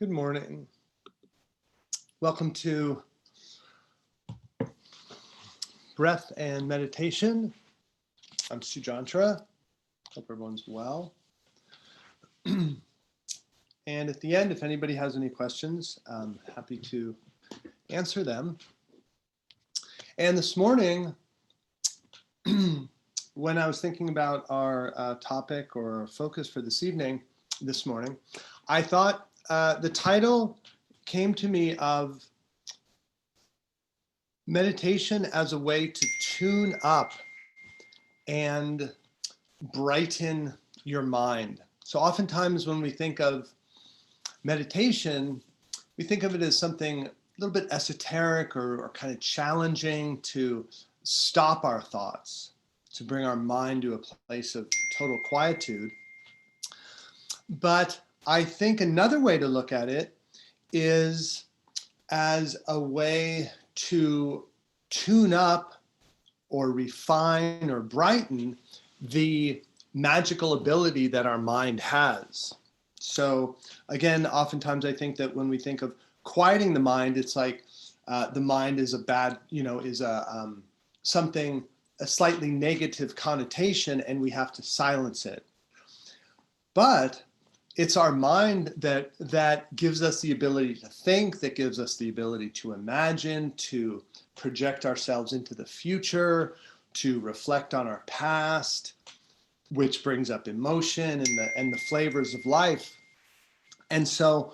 Good morning. Welcome to Breath and Meditation. I'm Sujantra. Hope everyone's well. And at the end, if anybody has any questions, I'm happy to answer them. And this morning, when I was thinking about our topic or focus for this morning, I thought the title came to me of meditation as a way to tune up and brighten your mind. So oftentimes when we think of meditation, we think of it as something a little bit esoteric or kind of challenging to stop our thoughts, to bring our mind to a place of total quietude. But I think another way to look at it is as a way to tune up or refine or brighten the magical ability that our mind has. So again, oftentimes I think that when we think of quieting the mind, it's like the mind is a slightly negative connotation and we have to silence it. But it's our mind that gives us the ability to think, that gives us the ability to imagine, to project ourselves into the future, to reflect on our past, which brings up emotion and the flavors of life. And so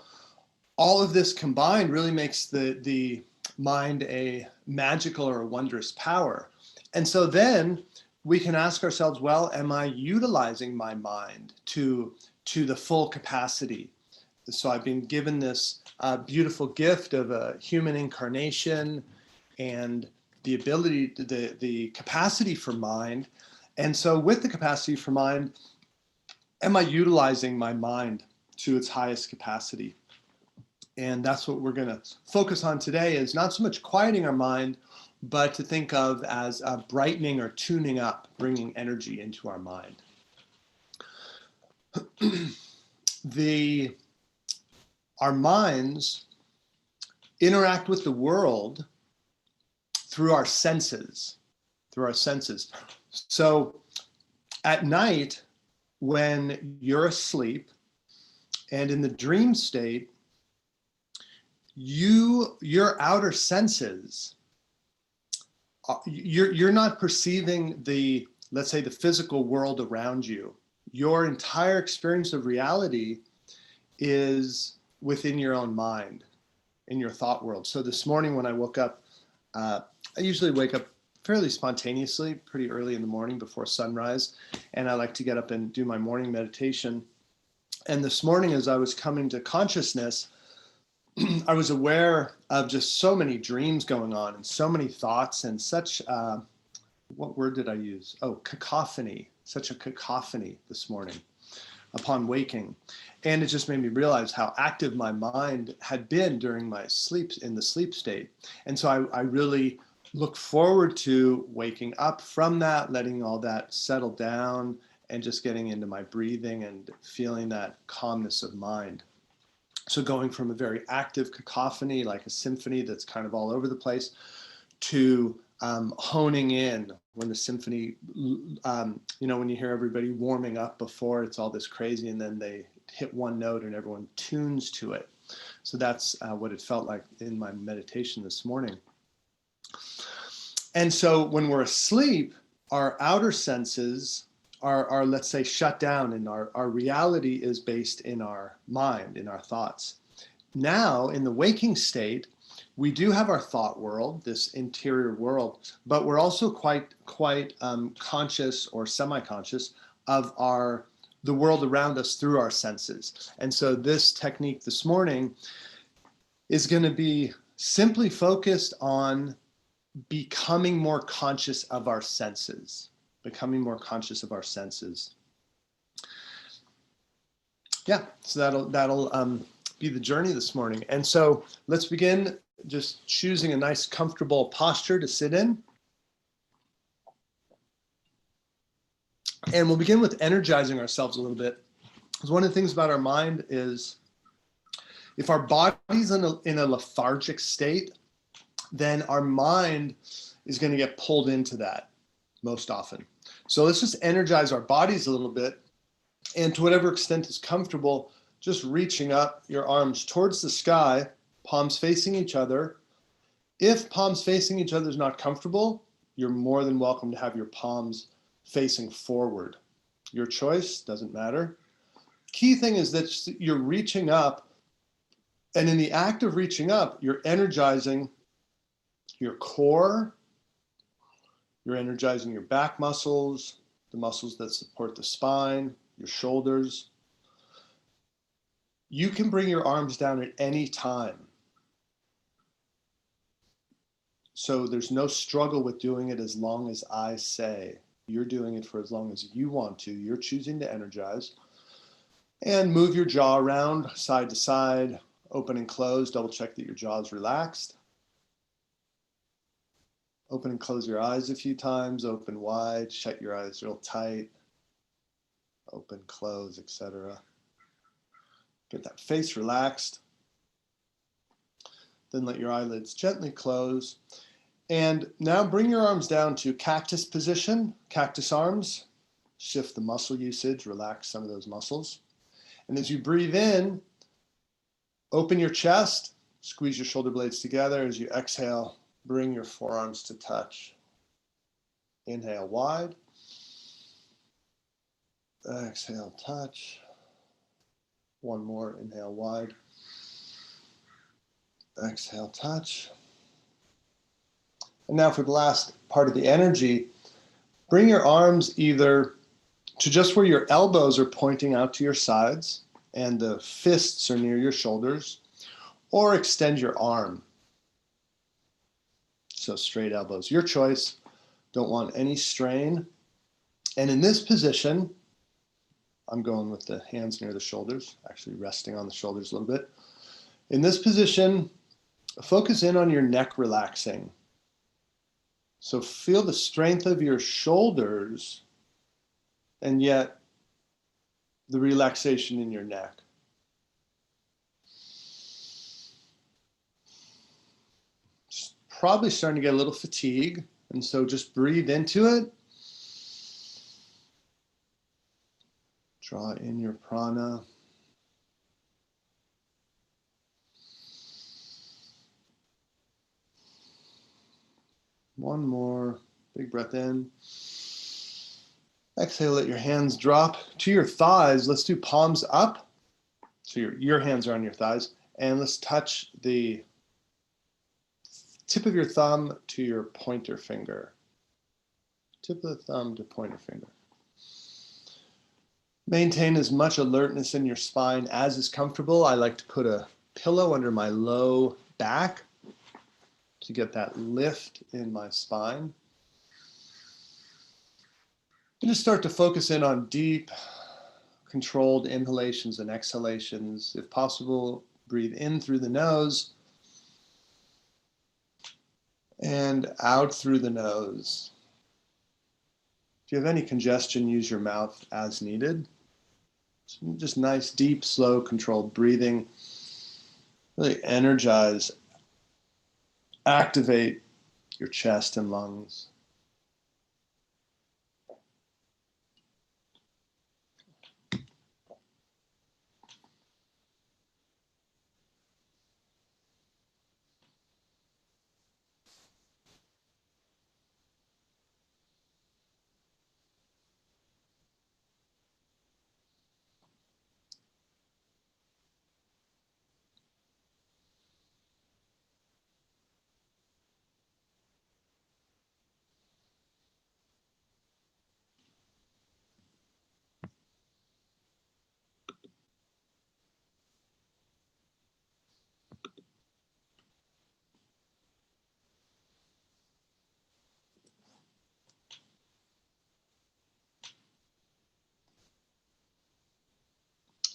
all of this combined really makes the mind a magical or a wondrous power. And so then we can ask ourselves, well, am I utilizing my mind to the full capacity? So I've been given this beautiful gift of a human incarnation and the ability, the capacity for mind. And so with the capacity for mind, am I utilizing my mind to its highest capacity? And that's what we're going to focus on today, is not so much quieting our mind, but to think of as brightening or tuning up, bringing energy into our mind. Our minds interact with the world through our senses, So at night, when you're asleep and in the dream state, your outer senses, you're not perceiving let's say the physical world around you. Your entire experience of reality is within your own mind, in your thought world. So this morning when I woke up, I usually wake up fairly spontaneously, pretty early in the morning before sunrise, and I like to get up and do my morning meditation. And this morning, as I was coming to consciousness, I was aware of just so many dreams going on and so many thoughts and such, what word did I use? Oh, cacophony, such a cacophony this morning upon waking. And it just made me realize how active my mind had been during my sleep, in the sleep state. And so I really look forward to waking up from that, letting all that settle down and just getting into my breathing and feeling that calmness of mind. So going from a very active cacophony, like a symphony that's kind of all over the place, to honing in when the symphony, when you hear everybody warming up before it's all this crazy and then they hit one note and everyone tunes to it. So that's what it felt like in my meditation this morning. And so when we're asleep, our outer senses are let's say, shut down, and our reality is based in our mind, in our thoughts. Now, in the waking state, we do have our thought world, this interior world, but we're also quite conscious or semi-conscious of the world around us through our senses. And so this technique this morning is going to be simply focused on becoming more conscious of our senses. Yeah, so that'll be the journey this morning. And so let's begin just choosing a nice comfortable posture to sit in. And we'll begin with energizing ourselves a little bit. Because one of the things about our mind is If our body's in a lethargic state, then our mind is going to get pulled into that most often. So let's just energize our bodies a little bit, and to whatever extent is comfortable, just reaching up your arms towards the sky, palms facing each other. If palms facing each other is not comfortable, you're more than welcome to have your palms facing forward. Your choice, doesn't matter. Key thing is that you're reaching up, and in the act of reaching up, you're energizing your core, you're energizing your back muscles, the muscles that support the spine, your shoulders. You can bring your arms down at any time. So there's no struggle with doing it as long as I say. You're doing it for as long as you want to. You're choosing to energize. And move your jaw around side to side, open and close. Double check that your jaw is relaxed. Open and close your eyes a few times. Open wide, shut your eyes real tight. Open, close, etc. Get that face relaxed. Then let your eyelids gently close. And now bring your arms down to cactus position, cactus arms. Shift the muscle usage, relax some of those muscles. And as you breathe in, open your chest, squeeze your shoulder blades together. As you exhale, bring your forearms to touch. Inhale wide. Exhale, touch. One more, inhale wide. Exhale, touch. And now for the last part of the energy, bring your arms either to just where your elbows are pointing out to your sides and the fists are near your shoulders, or extend your arm. So straight elbows, your choice. Don't want any strain. And in this position, I'm going with the hands near the shoulders, actually resting on the shoulders a little bit. In this position, focus in on your neck relaxing. So feel the strength of your shoulders and yet the relaxation in your neck. Probably starting to get a little fatigue, and so just breathe into it. Draw in your prana. One more, big breath in. Exhale, let your hands drop to your thighs. Let's do palms up. So your hands are on your thighs. And let's touch the tip of your thumb to your pointer finger. Tip of the thumb to pointer finger. Maintain as much alertness in your spine as is comfortable. I like to put a pillow under my low back to get that lift in my spine. And just start to focus in on deep, controlled inhalations and exhalations. If possible, breathe in through the nose and out through the nose. If you have any congestion, use your mouth as needed. Just nice, deep, slow, controlled breathing. Really energize, activate your chest and lungs.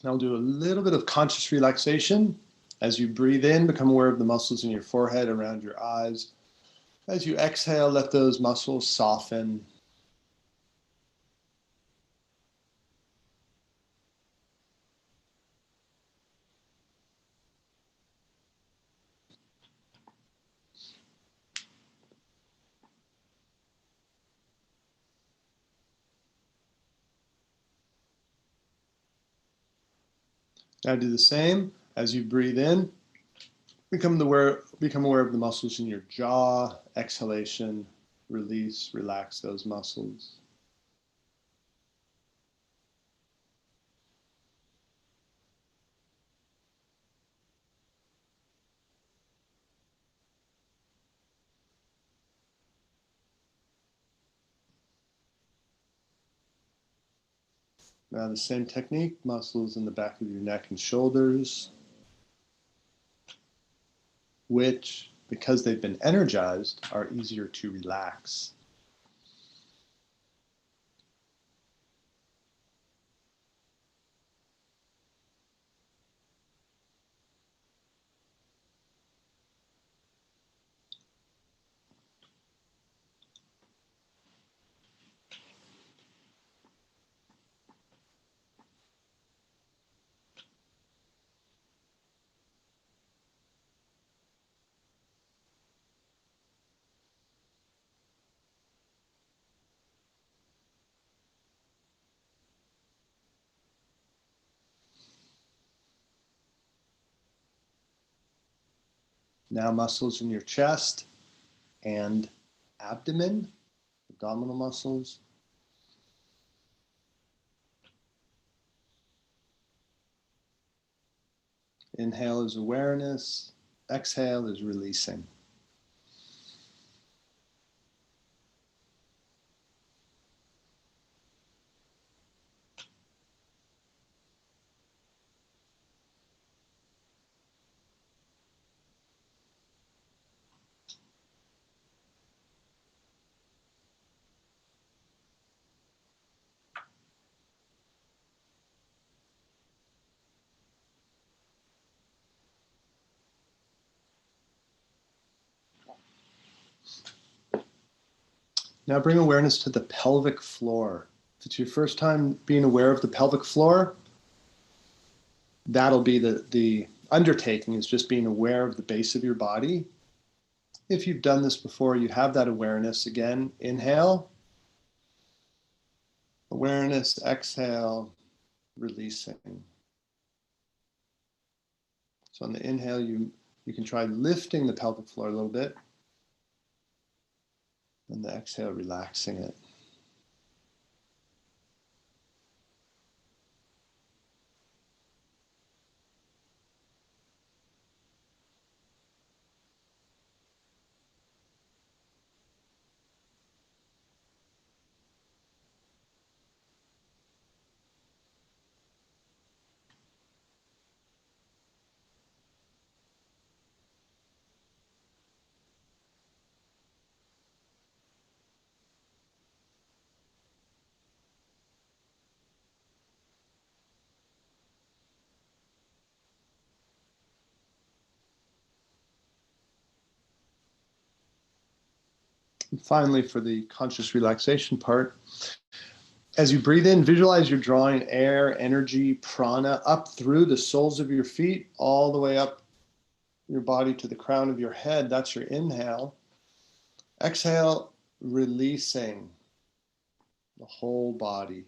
Now we'll do a little bit of conscious relaxation. As you breathe in, become aware of the muscles in your forehead, around your eyes. As you exhale, let those muscles soften. Now do the same as you breathe in. Become aware of the muscles in your jaw. Exhalation, release, relax those muscles. Now the same technique, muscles in the back of your neck and shoulders, which, because they've been energized, are easier to relax. Now muscles in your chest and abdomen, abdominal muscles. Inhale is awareness, exhale is releasing. Now bring awareness to the pelvic floor. If it's your first time being aware of the pelvic floor, that'll be the undertaking, is just being aware of the base of your body. If you've done this before, you have that awareness. Again, inhale, awareness, exhale, releasing. So on the inhale, you can try lifting the pelvic floor a little bit. And the exhale, relaxing it. And finally, for the conscious relaxation part, as you breathe in, visualize you're drawing air, energy, prana up through the soles of your feet, all the way up your body to the crown of your head. That's your inhale. Exhale, releasing the whole body.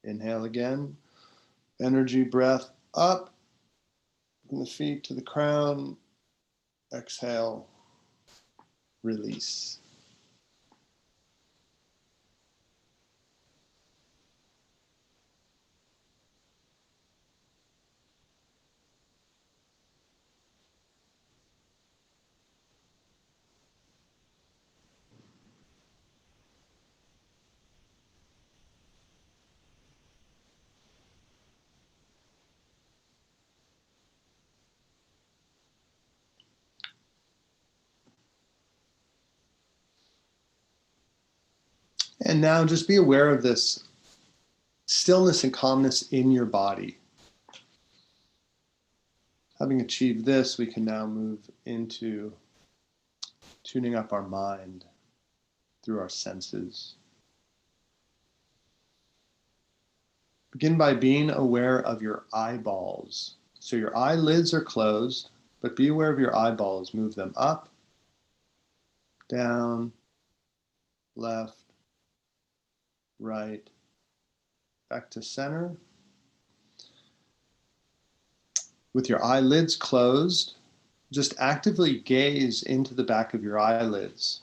Inhale again. Energy, breath up from the feet to the crown. Exhale, release. And now just be aware of this stillness and calmness in your body. Having achieved this, we can now move into tuning up our mind through our senses. Begin by being aware of your eyeballs. So your eyelids are closed, but be aware of your eyeballs. Move them up, down, left, right, back to center. With your eyelids closed, just actively gaze into the back of your eyelids.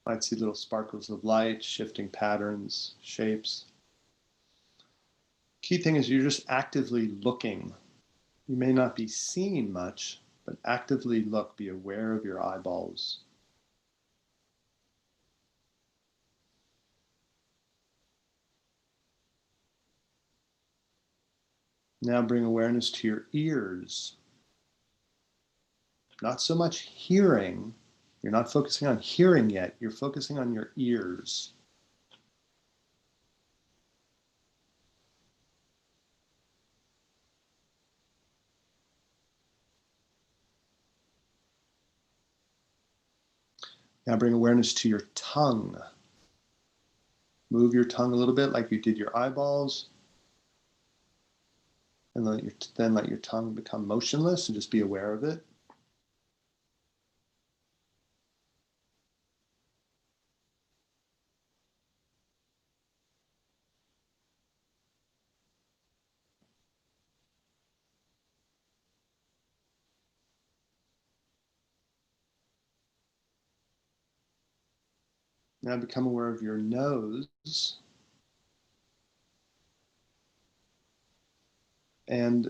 You might see little sparkles of light, shifting patterns, shapes. Key thing is you're just actively looking. You may not be seeing much, but actively look, be aware of your eyeballs. Now bring awareness to your ears. Not so much hearing. You're not focusing on hearing yet. You're focusing on your ears. Now bring awareness to your tongue. Move your tongue a little bit like you did your eyeballs. And then let your tongue become motionless and just be aware of it. Now become aware of your nose. And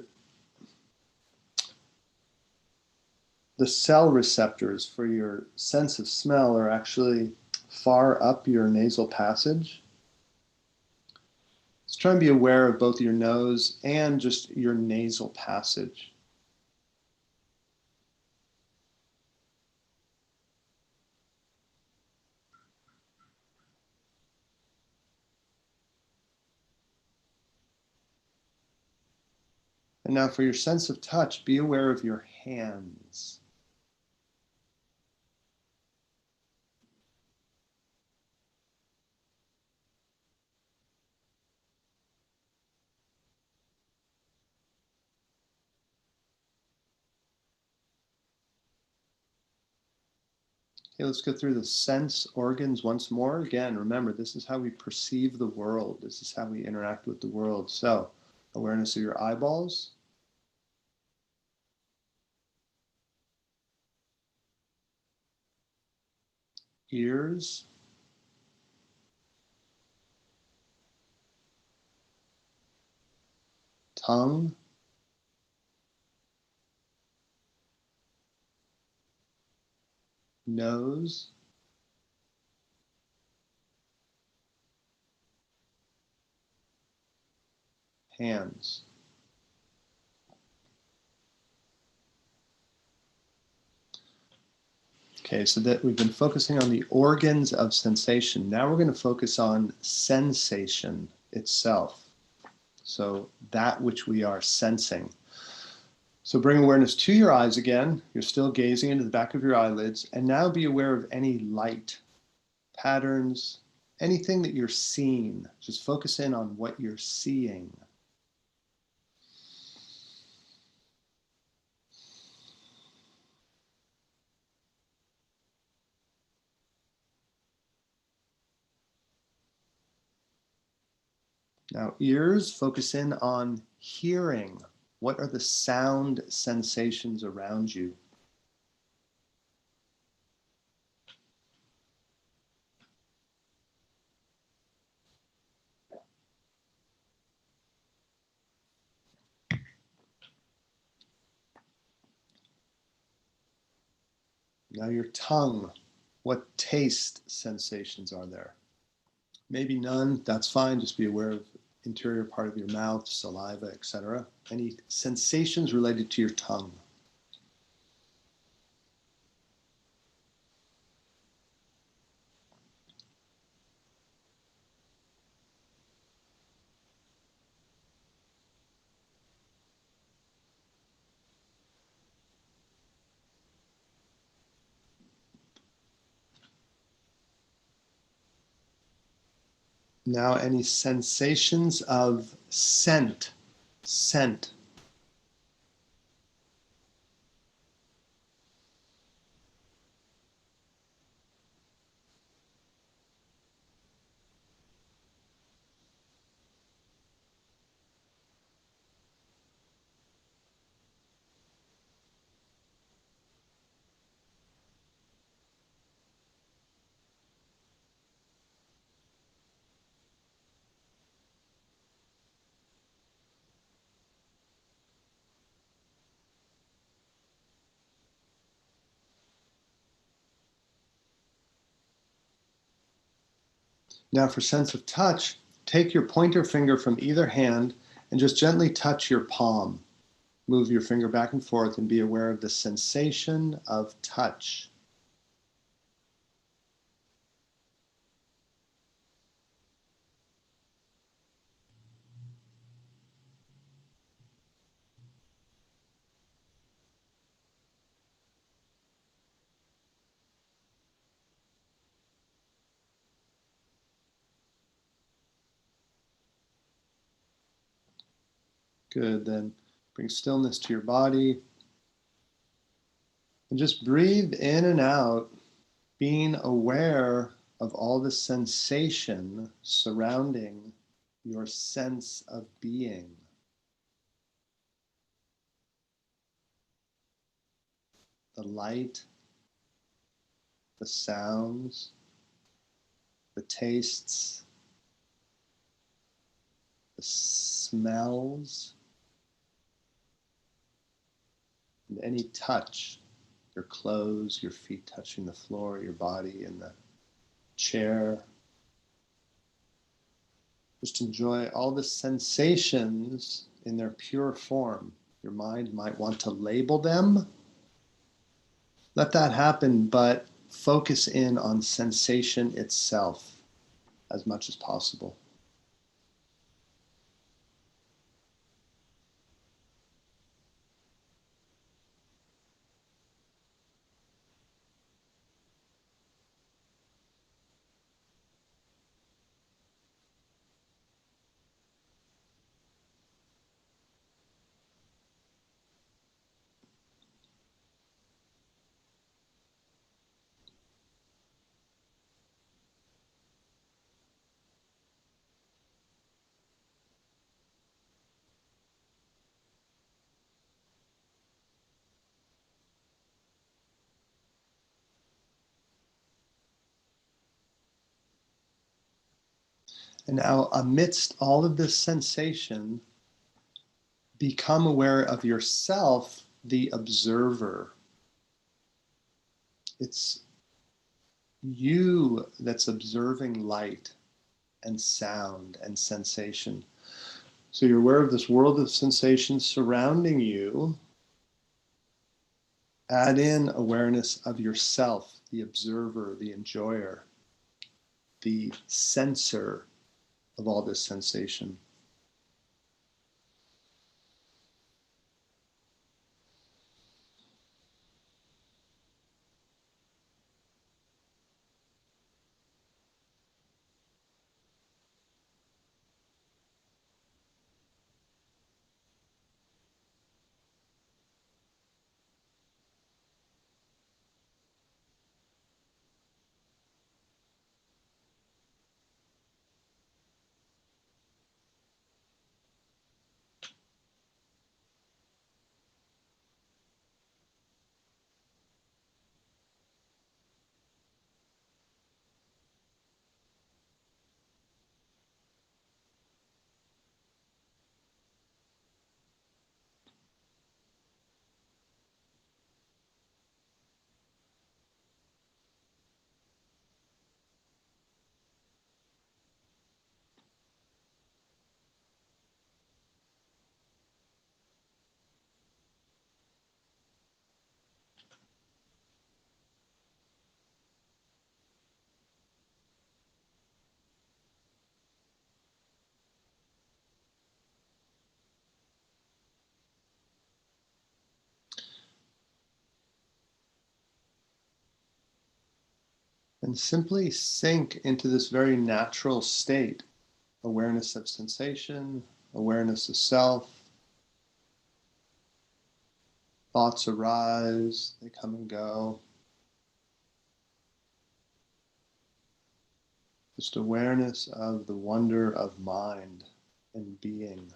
the cell receptors for your sense of smell are actually far up your nasal passage. Let's try and be aware of both your nose and just your nasal passage. And now for your sense of touch, be aware of your hands. Okay, let's go through the sense organs once more. Again, remember, this is how we perceive the world. This is how we interact with the world. So, awareness of your eyeballs, ears, tongue, nose, hands. Okay, so that we've been focusing on the organs of sensation. Now we're going to focus on sensation itself. So that which we are sensing. So bring awareness to your eyes again. You're still gazing into the back of your eyelids. And now be aware of any light, patterns, anything that you're seeing. Just focus in on what you're seeing. Now, ears, focus in on hearing. What are the sound sensations around you? Now, your tongue. What taste sensations are there? Maybe none, that's fine. Just be aware of interior part of your mouth, saliva, etc. Any sensations related to your tongue? Now, any sensations of scent? Scent. Now for sense of touch, take your pointer finger from either hand and just gently touch your palm. Move your finger back and forth and be aware of the sensation of touch. Good, then bring stillness to your body and just breathe in and out, being aware of all the sensation surrounding your sense of being. The light, the sounds, the tastes, the smells, and any touch, your clothes, your feet touching the floor, your body in the chair. Just enjoy all the sensations in their pure form. Your mind might want to label them. Let that happen, but focus in on sensation itself as much as possible. And now, amidst all of this sensation, become aware of yourself, the observer. It's you that's observing light and sound and sensation. So you're aware of this world of sensations surrounding you. Add in awareness of yourself, the observer, the enjoyer, the sensor of all this sensation. And simply sink into this very natural state. Awareness of sensation, awareness of self. Thoughts arise, they come and go. Just awareness of the wonder of mind and being.